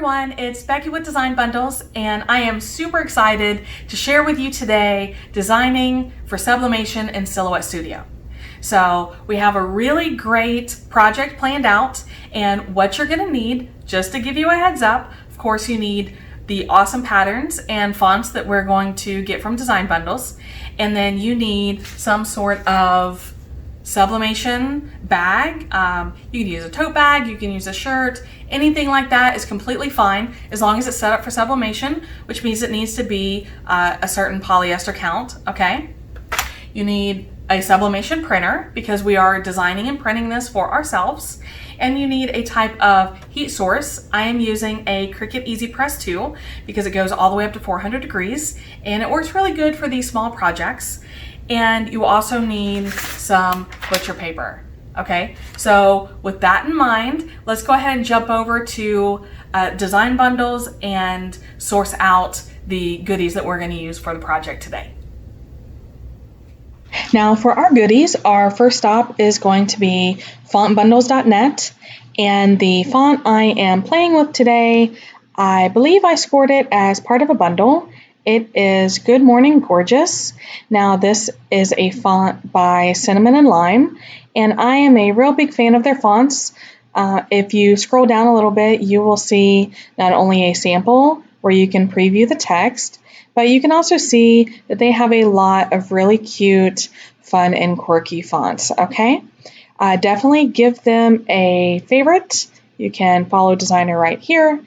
everyone, it's Becky with Design Bundles, and I am super excited to share with you today designing for Sublimation in Silhouette Studio. So we have a really great project planned out, and what you're going to need, just to give you a heads up, of course you need the awesome patterns and fonts that we're going to get from Design Bundles, and then you need some sort of sublimation bag. You can use a tote bag, you can use a shirt, anything like that is completely fine as long as it's set up for sublimation, which means it needs to be a certain polyester count, okay? You need a sublimation printer because we are designing and printing this for ourselves, and you need a type of heat source. I am using a Cricut Easy Press 2 because it goes all the way up to 400 degrees and it works really good for these small projects. And you also need some butcher paper. Okay, so with that in mind, let's go ahead and jump over to Design Bundles and source out the goodies that we're going to use for the project today. Now for our goodies, our first stop is going to be fontbundles.net, and the font I am playing with today, I believe I scored it as part of a bundle. It is Good Morning Gorgeous. Now this is a font by Cinnamon and Lime, and I am a real big fan of their fonts. If you scroll down a little bit, you will see not only a sample where you can preview the text, but you can also see that they have a lot of really cute, fun, and quirky fonts, okay? Definitely give them a favorite. You can follow designer right here,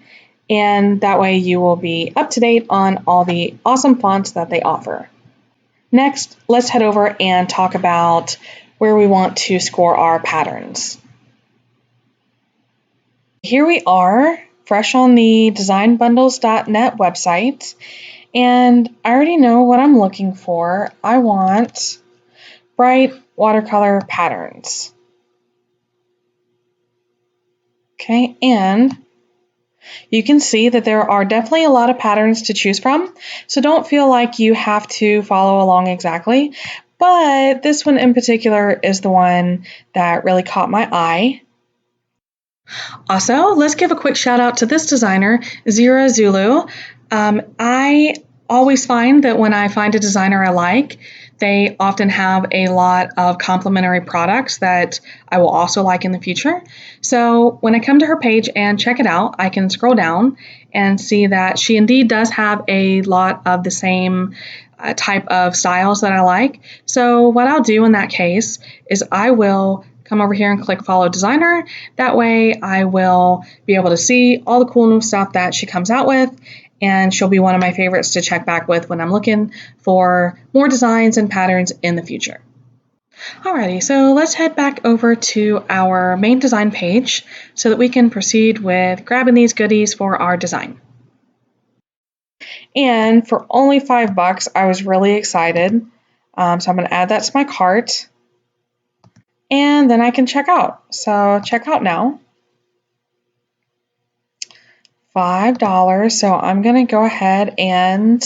and that way you will be up to date on all the awesome fonts that they offer. Next, let's head over and talk about where we want to score our patterns. Here we are, fresh on the designbundles.net website, and I already know what I'm looking for. I want bright watercolor patterns. Okay, and you can see that there are definitely a lot of patterns to choose from, so don't feel like you have to follow along exactly, but this one in particular is the one that really caught my eye. Also, let's give a quick shout out to this designer, Zira Zulu. I always find that when I find a designer I like, they often have a lot of complementary products that I will also like in the future. So when I come to her page and check it out, I can scroll down and see that she indeed does have a lot of the same type of styles that I like. So what I'll do in that case is I will come over here and click follow designer. That way I will be able to see all the cool new stuff that she comes out with, and she'll be one of my favorites to check back with when I'm looking for more designs and patterns in the future. Alrighty, so let's head back over to our main design page so that we can proceed with grabbing these goodies for our design. And for only $5, I was really excited. So I'm going to add that to my cart. And then I can check out. So check out now. $5. So I'm going to go ahead and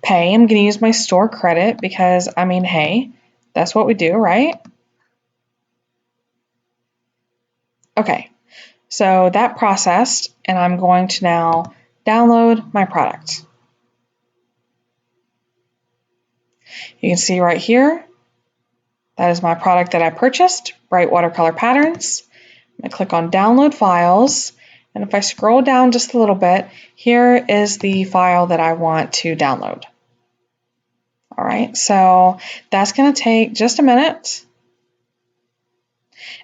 pay. I'm going to use my store credit because, I mean, hey, that's what we do, right? Okay. So that processed, and I'm going to now download my product. You can see right here, that is my product that I purchased, Bright Watercolor Patterns. I'm going to click on Download Files, and if I scroll down just a little bit, here is the file that I want to download. All right, so that's going to take just a minute,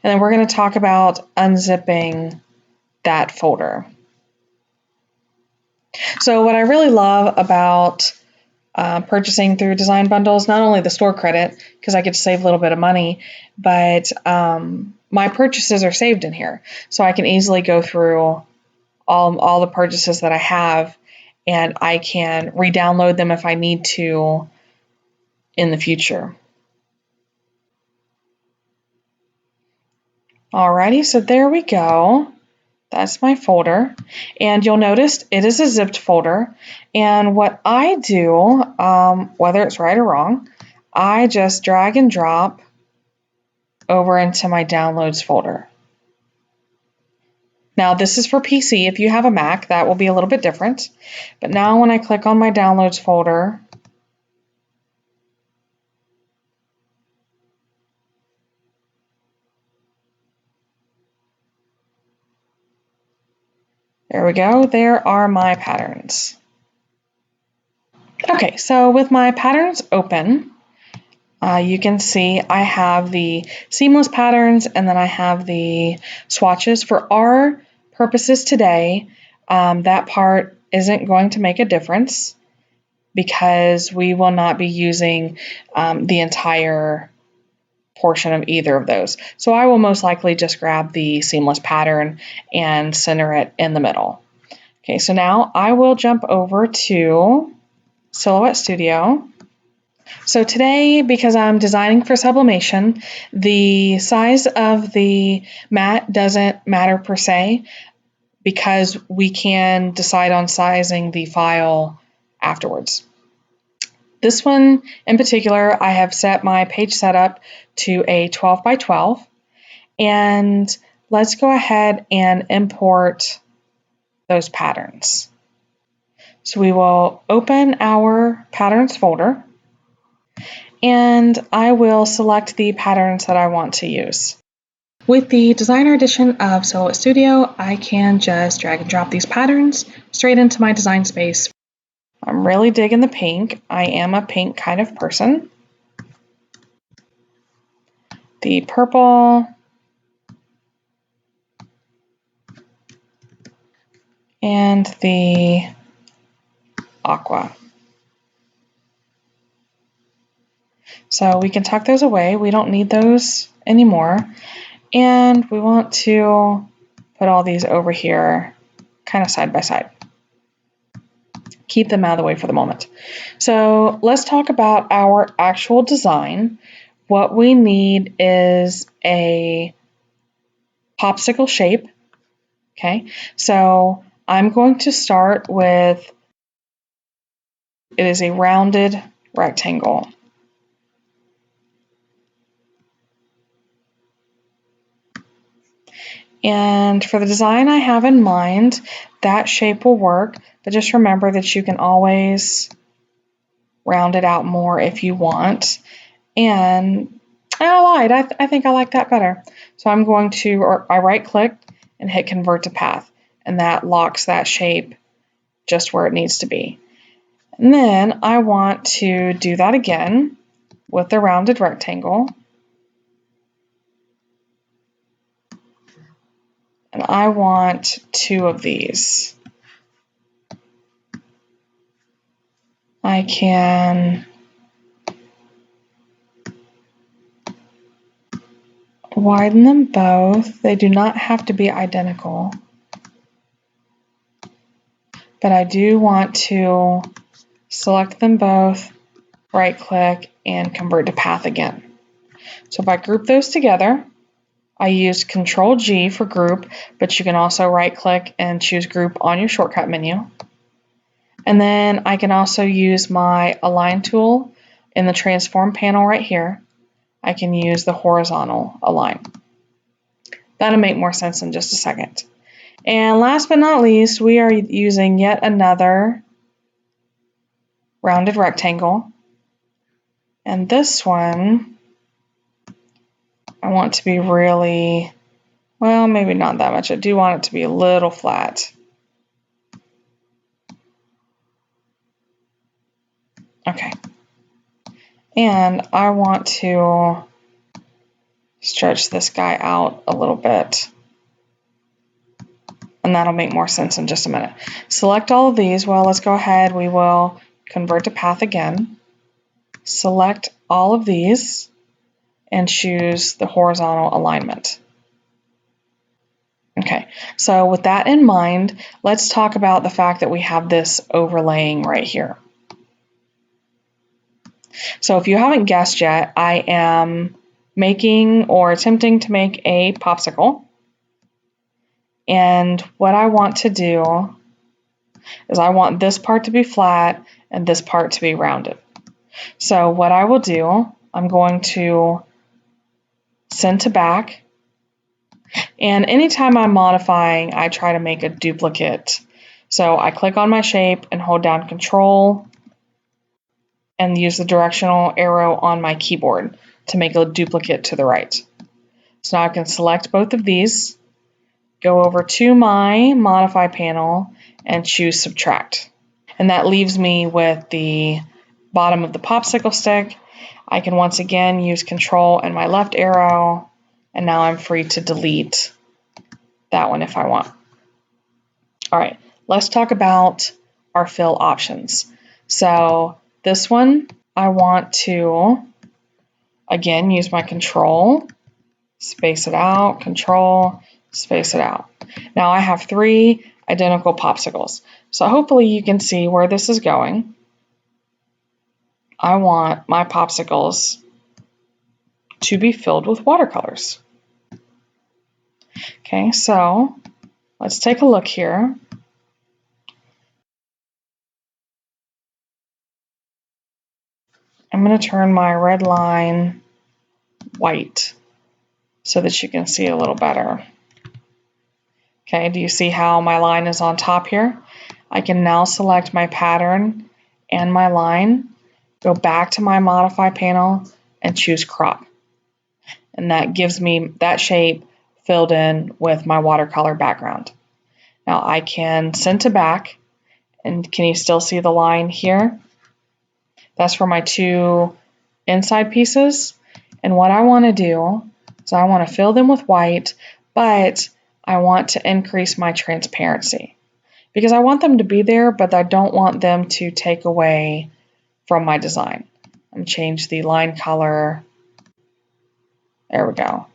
and then we're going to talk about unzipping that folder. So what I really love about purchasing through Design Bundles, not only the store credit, because I get to save a little bit of money, but my purchases are saved in here. So I can easily go through all the purchases that I have, and I can re-download them if I need to in the future. Alrighty, so there we go. That's my folder, and you'll notice it is a zipped folder, and what I do, whether it's right or wrong, I just drag and drop over into my downloads folder. Now this is for PC. If you have a Mac, that will be a little bit different. But now when I click on my downloads folder, there we go, there are my patterns. Okay, so with my patterns open, you can see I have the seamless patterns and then I have the swatches. For our purposes today, that part isn't going to make a difference because we will not be using the entire portion of either of those. So I will most likely just grab the seamless pattern and center it in the middle. Okay, so now I will jump over to Silhouette Studio. So today, because I'm designing for sublimation, the size of the mat doesn't matter per se because we can decide on sizing the file afterwards. This one in particular, I have set my page setup to a 12 by 12, and let's go ahead and import those patterns. So we will open our patterns folder, and I will select the patterns that I want to use. With the designer edition of Silhouette Studio, I can just drag and drop these patterns straight into my design space. I'm really digging the pink. I am a pink kind of person. The purple. And the aqua. So we can tuck those away. We don't need those anymore. And we want to put all these over here kind of side by side. Keep them out of the way for the moment. So let's talk about our actual design. What we need is a popsicle shape. Okay, so I'm going to start with, it is a rounded rectangle. And for the design I have in mind, that shape will work, but just remember that you can always round it out more if you want. And I lied, I think I like that better. So I'm going to, I right click and hit convert to path, and that locks that shape just where it needs to be. And then I want to do that again with the rounded rectangle. And I want 2 of these. I can widen them both. They do not have to be identical. But I do want to select them both, right click, and convert to path again. So if I group those together, I use Control G for group, but you can also right click and choose group on your shortcut menu. And then I can also use my align tool in the transform panel right here. I can use the horizontal align. That'll make more sense in just a second. And last but not least, we are using yet another rounded rectangle. And this one, I want to be really, well, maybe not that much. I do want it to be a little flat. Okay. And I want to stretch this guy out a little bit. And that'll make more sense in just a minute. Select all of these. Well, let's go ahead. We will convert to path again. Select all of these and choose the horizontal alignment. Okay, so with that in mind, let's talk about the fact that we have this overlaying right here. So if you haven't guessed yet, I am making or attempting to make a popsicle. And what I want to do is I want this part to be flat and this part to be rounded. So what I will do, I'm going to send to back, And anytime I'm modifying, I try to make a duplicate. So I click on my shape and hold down Control and use the directional arrow on my keyboard to make a duplicate to the right. So now I can select both of these, go over to my Modify panel, and choose Subtract. And that leaves me with the bottom of the popsicle stick. I can once again use Control and my left arrow, and now I'm free to delete that one if I want. All right, let's talk about our fill options. So this one, I want to, again, use my Control, space it out, Control, space it out. Now I have 3 identical popsicles. So hopefully you can see where this is going. I want my popsicles to be filled with watercolors. Okay, so let's take a look here. I'm going to turn my red line white so that you can see a little better. Okay, do you see how my line is on top here? I can now select my pattern and my line, go back to my Modify panel, and choose Crop. And that gives me that shape filled in with my watercolor background. Now I can send to back, and can you still see the line here? That's for my 2 inside pieces. And what I want to do is I want to fill them with white, but I want to increase my transparency because I want them to be there, but I don't want them to take away from my design. I'm going to change the line color. There we go.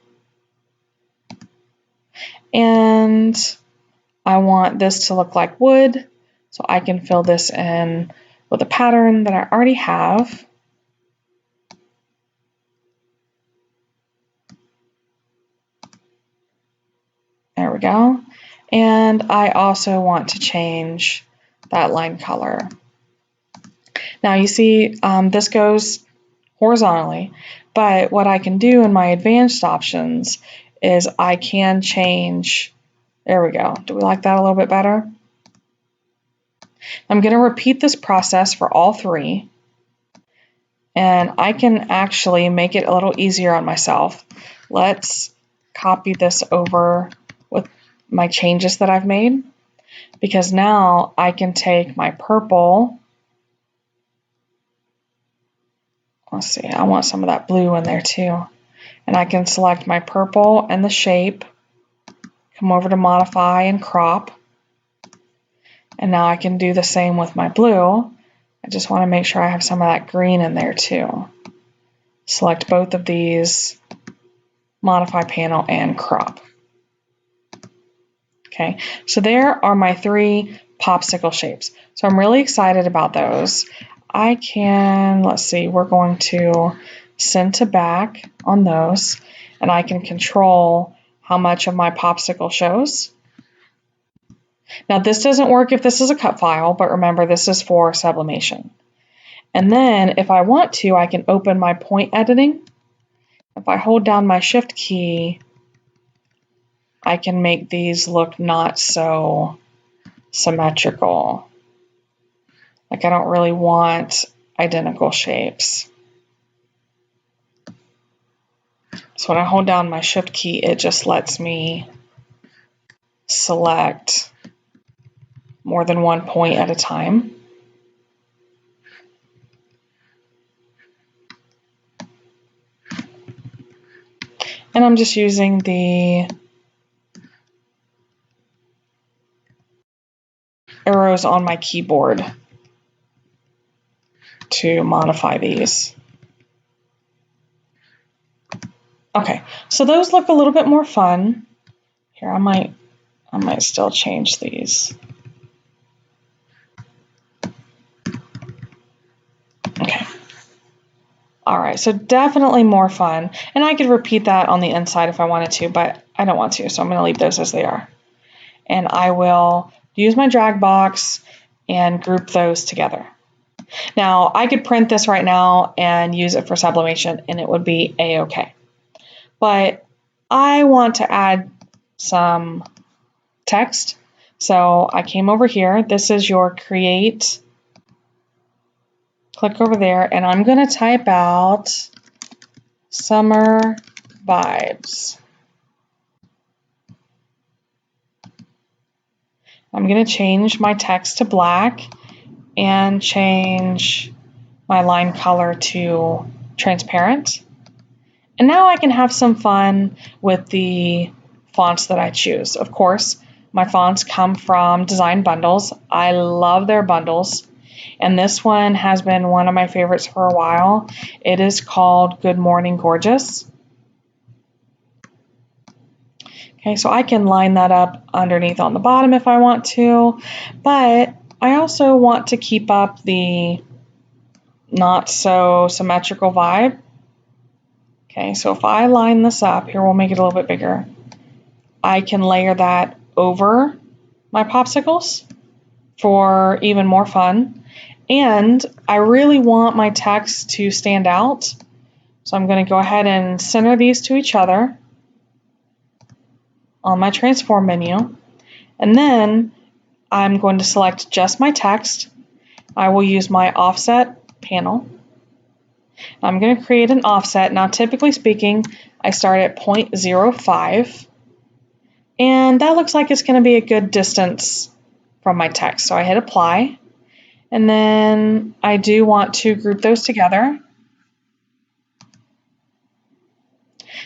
And I want this to look like wood, so I can fill this in with a pattern that I already have. There we go. And I also want to change that line color. Now you see this goes horizontally, but what I can do in my advanced options is I can change, there we go. Do we like that a little bit better? I'm going to repeat this process for all 3, and I can actually make it a little easier on myself. Let's copy this over with my changes that I've made, because now I can take my purple, let's see, I want some of that blue in there too, and I can select my purple and the shape, come over to Modify and Crop, and now I can do the same with my blue. I just want to make sure I have some of that green in there too. Select both of these, Modify panel and Crop. Okay, so there are my 3 popsicle shapes. So I'm really excited about those. I can, let's see, we're going to send to back on those, and I can control how much of my popsicle shows. Now this doesn't work if this is a cut file, but remember this is for sublimation. And then if I want to, I can open my point editing. If I hold down my Shift key, I can make these look not so symmetrical. Like I don't really want identical shapes. So when I hold down my Shift key, it just lets me select more than one point at a time. And I'm just using the arrows on my keyboard to modify these. Okay, so those look a little bit more fun. Here, I might still change these. Okay. All right, so definitely more fun. And I could repeat that on the inside if I wanted to, but I don't want to, so I'm going to leave those as they are. And I will use my drag box and group those together. Now, I could print this right now and use it for sublimation, and it would be a-okay. But I want to add some text. So I came over here. This is your create. Click over there, and I'm going to type out summer vibes. I'm going to change my text to black and change my line color to transparent. And now I can have some fun with the fonts that I choose. Of course, my fonts come from Design Bundles. I love their bundles. And this one has been one of my favorites for a while. It is called Good Morning Gorgeous. Okay, so I can line that up underneath on the bottom if I want to, but I also want to keep up the not so symmetrical vibe. Okay, so if I line this up, here we'll make it a little bit bigger. I can layer that over my popsicles for even more fun. And I really want my text to stand out. So I'm going to go ahead and center these to each other on my transform menu. And then I'm going to select just my text. I will use my offset panel. I'm going to create an offset. Now, typically speaking, I start at 0.05. And that looks like it's going to be a good distance from my text. So I hit apply. And then I do want to group those together.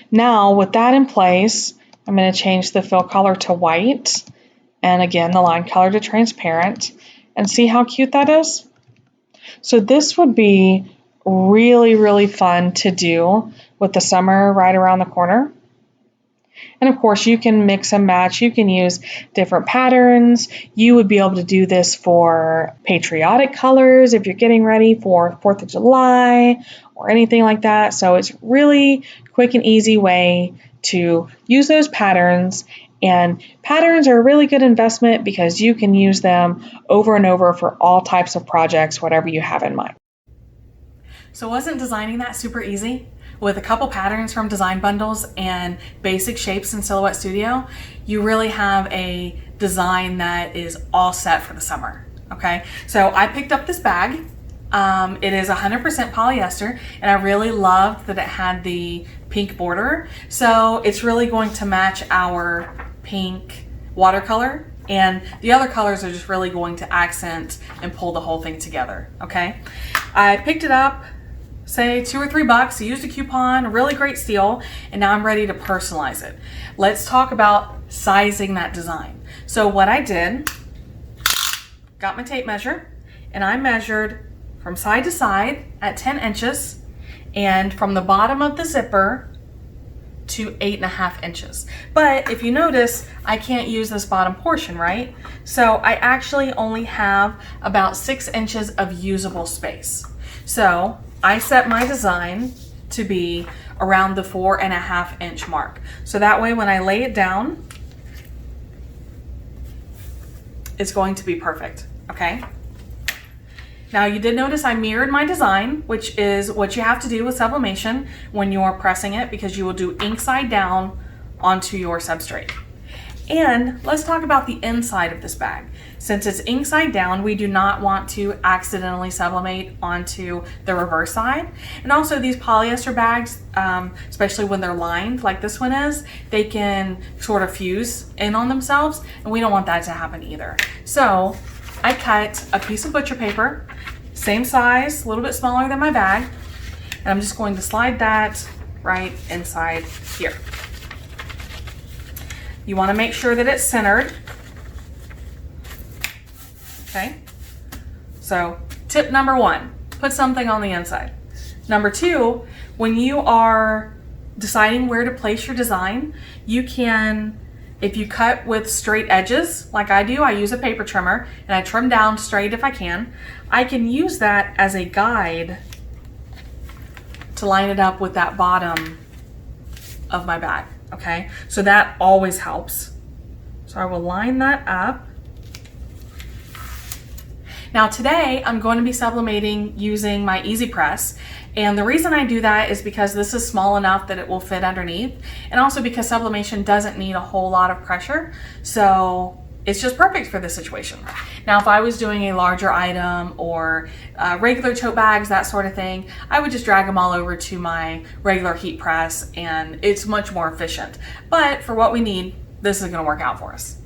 Now, with that in place, I'm going to change the fill color to white. And again, the line color to transparent. And see how cute that is? So this would be really, really fun to do with the summer right around the corner. And of course, you can mix and match. You can use different patterns. You would be able to do this for patriotic colors if you're getting ready for 4th of July or anything like that. So it's really quick and easy way to use those patterns. And patterns are a really good investment because you can use them over and over for all types of projects, whatever you have in mind. So wasn't designing that super easy? With a couple patterns from Design Bundles and basic shapes in Silhouette Studio, you really have a design that is all set for the summer, okay? So I picked up this bag. It is 100% polyester, and I really loved that it had the pink border. So it's really going to match our pink watercolor, and the other colors are just really going to accent and pull the whole thing together, okay? I picked it up, say $2 or $3. I used a coupon, a really great steal, and now I'm ready to personalize it. Let's talk about sizing that design. So what I did, got my tape measure, and I measured from side to side at 10 inches and from the bottom of the zipper to 8.5 inches. But if you notice, I can't use this bottom portion, right? So I actually only have about 6 inches of usable space. So I set my design to be around the 4.5 inch mark. So that way when I lay it down, it's going to be perfect, okay? Now you did notice I mirrored my design, which is what you have to do with sublimation when you're pressing it, because you will do ink side down onto your substrate. And let's talk about the inside of this bag. Since it's ink side down, we do not want to accidentally sublimate onto the reverse side. And also these polyester bags, especially when they're lined like this one is, they can sort of fuse in on themselves, and we don't want that to happen either. So I cut a piece of butcher paper, same size, a little bit smaller than my bag, and I'm just going to slide that right inside here. You want to make sure that it's centered. Okay, so tip number 1, put something on the inside. Number 2, when you are deciding where to place your design, you can, if you cut with straight edges, like I do, I use a paper trimmer and I trim down straight if I can use that as a guide to line it up with that bottom of my bag, okay? So that always helps. So I will line that up. Now today I'm going to be sublimating using my Easy Press, And the reason I do that is because this is small enough that it will fit underneath, and also because sublimation doesn't need a whole lot of pressure. So it's just perfect for this situation. Now, if I was doing a larger item or regular tote bags, that sort of thing, I would just drag them all over to my regular heat press and it's much more efficient. But for what we need, this is gonna work out for us.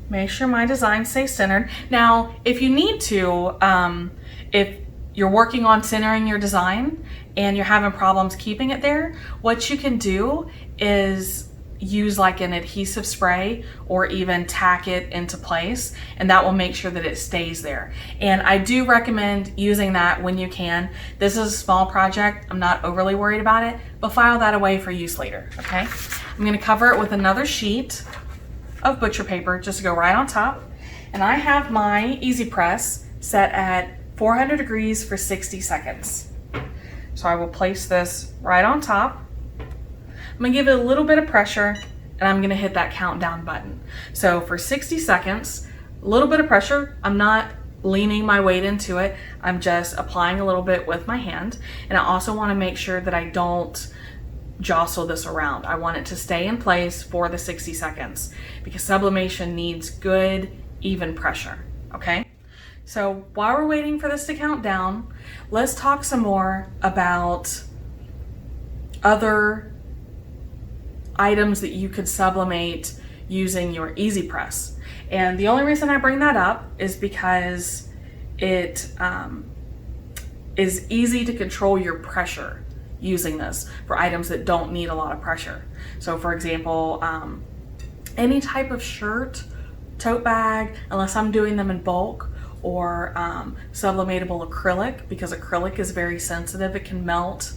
Make sure my design stays centered. Now, if you need to, if you're working on centering your design and you're having problems keeping it there, what you can do is use like an adhesive spray or even tack it into place, and that will make sure that it stays there. And I do recommend using that when you can. This is a small project, I'm not overly worried about it, but file that away for use later, okay? I'm gonna cover it with another sheet of butcher paper just to go right on top. And I have my Easy Press set at 400 degrees for 60 seconds. So I will place this right on top. I'm gonna give it a little bit of pressure and I'm gonna hit that countdown button. So for 60 seconds, a little bit of pressure. I'm not leaning my weight into it. I'm just applying a little bit with my hand. And I also wanna make sure that I don't jostle this around. I want it to stay in place for the 60 seconds because sublimation needs good, even pressure, okay? So while we're waiting for this to count down, let's talk some more about other items that you could sublimate using your Easy Press. And the only reason I bring that up is because it is easy to control your pressure using this for items that don't need a lot of pressure. So for example, any type of shirt, tote bag, unless I'm doing them in bulk, or sublimatable acrylic, because acrylic is very sensitive. It can melt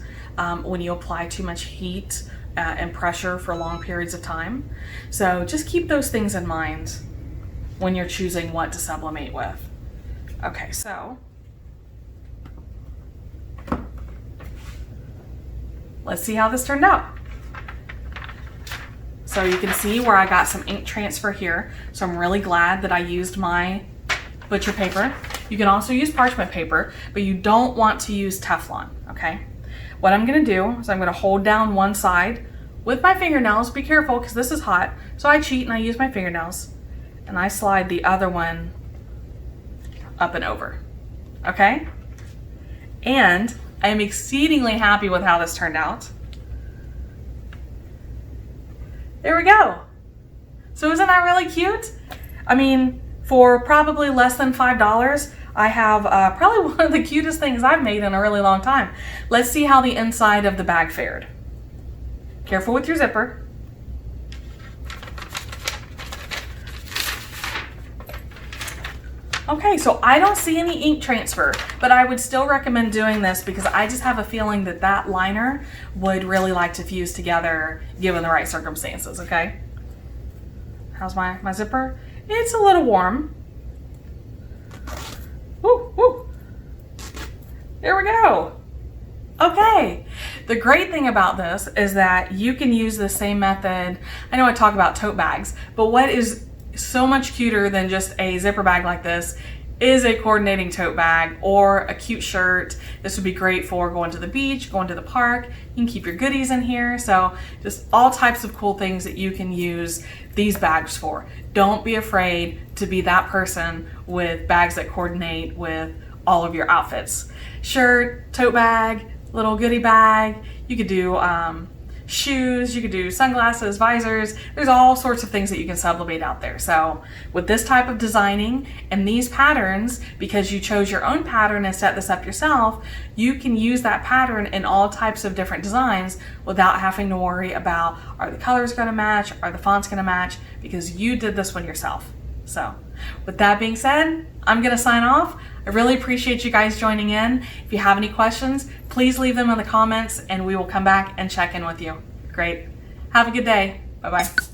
when you apply too much heat and pressure for long periods of time. So just keep those things in mind when you're choosing what to sublimate with. Okay, so let's see how this turned out. So you can see where I got some ink transfer here. So I'm really glad that I used my butcher paper. You can also use parchment paper, but you don't want to use Teflon, okay? What I'm gonna do is I'm gonna hold down one side with my fingernails. Be careful because this is hot. So I cheat and I use my fingernails and I slide the other one up and over, okay? And I'm exceedingly happy with how this turned out. There we go. So isn't that really cute? I mean, for probably less than $5, I have probably one of the cutest things I've made in a really long time. Let's see how the inside of the bag fared. Careful with your zipper. Okay, so I don't see any ink transfer, but I would still recommend doing this because I just have a feeling that that liner would really like to fuse together given the right circumstances, okay? How's my zipper? It's a little warm. Woo, woo. There we go. Okay. The great thing about this is that you can use the same method. I know I talk about tote bags, but what is so much cuter than just a zipper bag like this is a coordinating tote bag or a cute shirt. This would be great for going to the beach, going to the park. You can keep your goodies in here. So just all types of cool things that you can use these bags for. Don't be afraid to be that person with bags that coordinate with all of your outfits. Shirt, tote bag, little goodie bag. You could do shoes, you could do sunglasses, visors. There's all sorts of things that you can sublimate out there. So with this type of designing and these patterns, because you chose your own pattern and set this up yourself, you can use that pattern in all types of different designs without having to worry about, are the colors gonna match? Are the fonts gonna match? Because you did this one yourself. So with that being said, I'm gonna sign off. I really appreciate you guys joining in. If you have any questions, please leave them in the comments and we will come back and check in with you. Great. Have a good day. Bye-bye.